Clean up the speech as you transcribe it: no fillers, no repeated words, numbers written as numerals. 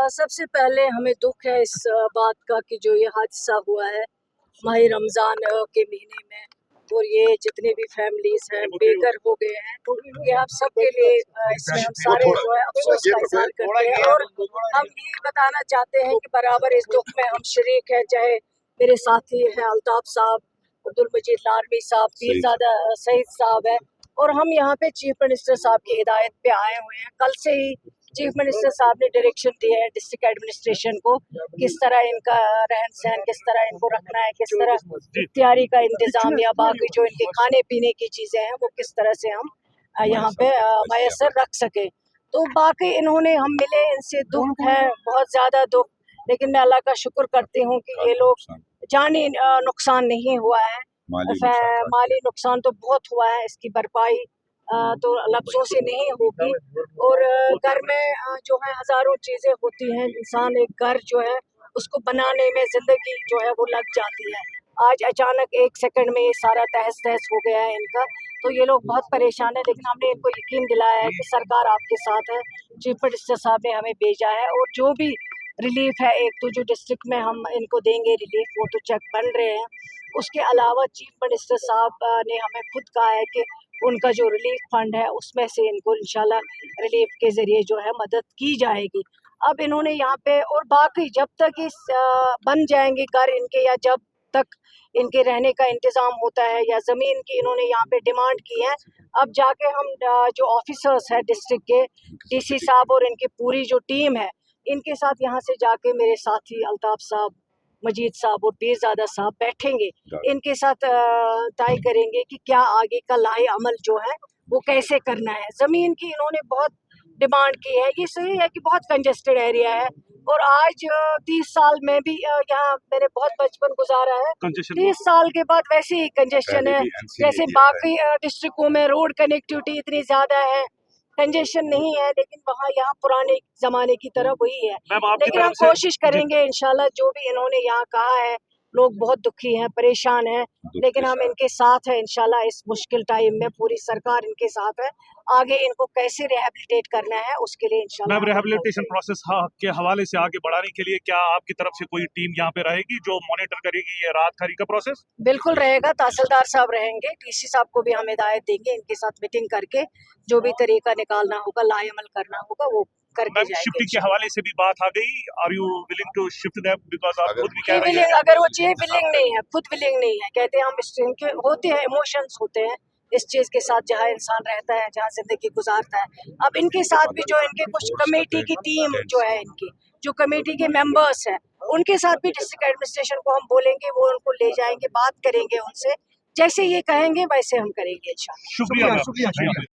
सबसे पहले हमें दुख है इस बात का कि जो ये हादसा हुआ है माही रमज़ान के महीने में, और ये जितने भी फैमिलीज हैं बेघर हो गए हैं, तो ये आप सबके लिए इसमें हम सारे जो है अफसोस का इज़हार करते हैं। और हम ये बताना चाहते हैं कि बराबर इस दुख में हम शरीक हैं, चाहे मेरे साथी हैं अल्ताफ साहब, अब्दुल मजीद लारमी साहब, पीरज़ादा सईद साहब है, और हम यहाँ पे चीफ मिनिस्टर साहब की हिदायत पे आए हुए हैं। कल से ही चीफ मिनिस्टर साहब ने डायरेक्शन दिया है डिस्ट्रिक्ट एडमिनिस्ट्रेशन को, किस तरह इनका रहन सहन, किस तरह इनको रखना है, किस तरह इफ्तियारी का इंतजाम या बाकी जो इनके खाने पीने की चीज़ें हैं वो किस तरह से हम यहाँ पे मैसर रख सके। तो बाकी इन्होंने हम मिले, इनसे दुख है, बहुत ज़्यादा दुख, लेकिन मैं अल्लाह का शुक्र करती हूँ कि ये लोग जानी नुकसान नहीं हुआ है, माली नुकसान तो बहुत हुआ है, इसकी भरपाई तो लफ्ज़ों से नहीं होगी। और घर में जो है हज़ारों चीज़ें होती हैं, इंसान एक घर जो है उसको बनाने में ज़िंदगी जो है वो लग जाती है। आज अचानक एक सेकंड में ये सारा तहस तहस हो गया है इनका, तो ये लोग बहुत परेशान है, लेकिन हमने इनको यकीन दिलाया है कि सरकार आपके साथ है। चीफ मिनिस्टर साहब ने हमें भेजा है, और जो भी रिलीफ है एक तो जो डिस्ट्रिक्ट में हम इनको देंगे रिलीफ, वो तो चेक बन रहे हैं। उसके अलावा चीफ मिनिस्टर साहब ने हमें खुद कहा है कि उनका जो रिलीफ फंड है उसमें से इनको इंशाल्लाह रिलीफ के ज़रिए जो है मदद की जाएगी। अब इन्होंने यहाँ पे, और बाकी जब तक इस बन जाएंगे घर इनके, या जब तक इनके रहने का इंतज़ाम होता है, या ज़मीन की इन्होंने यहाँ पे डिमांड की है, अब जाके हम जो ऑफिसर्स हैं डिस्ट्रिक्ट के, डीसी साहब और इनकी पूरी जो टीम है, इनके साथ यहाँ से जाके मेरे साथी अल्ताफ साहब, मजीद साहब और पीरज़ादा साहब बैठेंगे, इनके साथ तय करेंगे कि क्या आगे का लाहे अमल जो है वो कैसे करना है। ज़मीन की इन्होंने बहुत डिमांड की है, ये सही है कि बहुत कंजेस्टेड एरिया है, और आज 30 साल में भी यहाँ मैंने बहुत बचपन गुजारा है, 30 साल के बाद वैसे ही कंजेशन है जैसे बाकी डिस्ट्रिक्टों में रोड कनेक्टिविटी इतनी ज़्यादा है, कंजेशन नहीं है, लेकिन वहाँ यहाँ पुराने ज़माने की तरह वही है। लेकिन हम कोशिश करेंगे इंशाल्लाह, जो भी इन्होंने यहाँ कहा है, लोग बहुत दुखी हैं, परेशान हैं, लेकिन हम इनके साथ हैं इंशाल्लाह। इस मुश्किल टाइम में पूरी सरकार इनके साथ है, आगे इनको कैसे रिहेबिलिटेट करना है उसके लिए इंशाल्लाह। मैम, रिहेबिलिटेशन प्रोसेस के हवाले से आगे बढ़ाने के लिए क्या आपकी तरफ से कोई टीम यहाँ पे रहेगी जो मॉनिटर करेगी ये राहत खारी का प्रोसेस? बिल्कुल रहेगा, तहसीलदार साहब रहेंगे, डीसी साहब को भी हम हिदायत देंगे, इनके साथ मीटिंग करके जो भी तरीका निकालना होगा, लाएअमल करना होगा, वो करके जाएंगे। शिफ्टिंग के हवाले से भी बात आ गई, are you willing to shift them, because आप खुद भी कह रहे हैं अगर वो चीज विलिंग नहीं है, खुद विलिंग नहीं है, कहते हैं हम इनके होते हैं, इमोशंस होते हैं इस चीज के साथ, जहाँ इंसान रहता है, जहाँ जिंदगी गुजारता है। अब इनके साथ भी जो इनके कुछ कमेटी की टीम जो है, इनकी जो कमेटी के मेंबर्स हैं, उनके साथ भी डिस्ट्रिक्ट एडमिनिस्ट्रेशन को हम बोलेंगे, वो उनको ले जाएंगे, बात करेंगे उनसे, जैसे ये कहेंगे वैसे हम करेंगे इंशाल्लाह। शुक्रिया।